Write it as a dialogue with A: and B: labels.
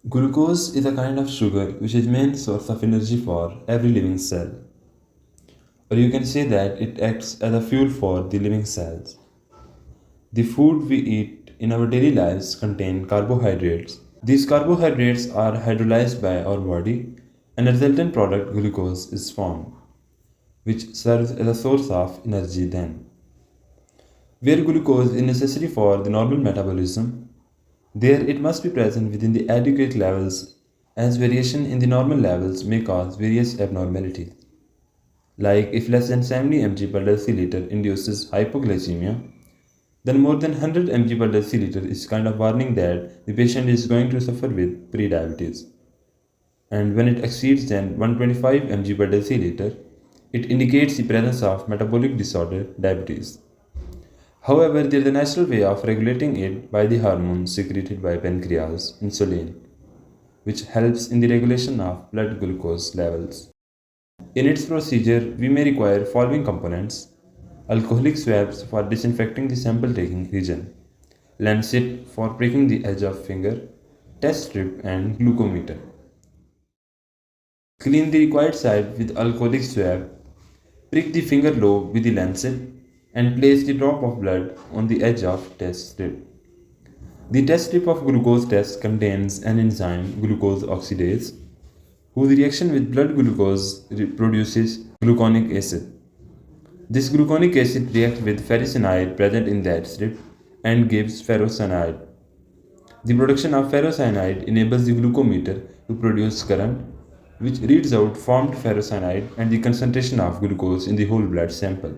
A: Glucose is a kind of sugar which is main source of energy for every living cell. Or you can say that it acts as a fuel for the living cells. The food we eat in our daily lives contain carbohydrates. These carbohydrates are hydrolyzed by our body and a resultant product glucose is formed, which serves as a source of energy then. Where glucose is necessary for the normal metabolism, there it must be present within the adequate levels as variation in the normal levels may cause various abnormalities. Like if less than 70 mg per deciliter induces hypoglycemia, then more than 100 mg per deciliter is kind of warning that the patient is going to suffer with prediabetes. And when it exceeds then 125 mg per deciliter, it indicates the presence of metabolic disorder diabetes. However, there is a natural way of regulating it by the hormone secreted by pancreas, insulin, which helps in the regulation of blood glucose levels. In its procedure, we may require following components: alcoholic swabs for disinfecting the sample taking region, lancet for pricking the edge of finger, test strip, and glucometer. Clean the required side with alcoholic swab, prick the finger lobe with the lancet, and place the drop of blood on the edge of test strip. The test strip of glucose test contains an enzyme, glucose oxidase, whose reaction with blood glucose produces gluconic acid. This gluconic acid reacts with ferrocyanide present in that strip and gives ferrocyanide. The production of ferrocyanide enables the glucometer to produce current, which reads out formed ferrocyanide and the concentration of glucose in the whole blood sample.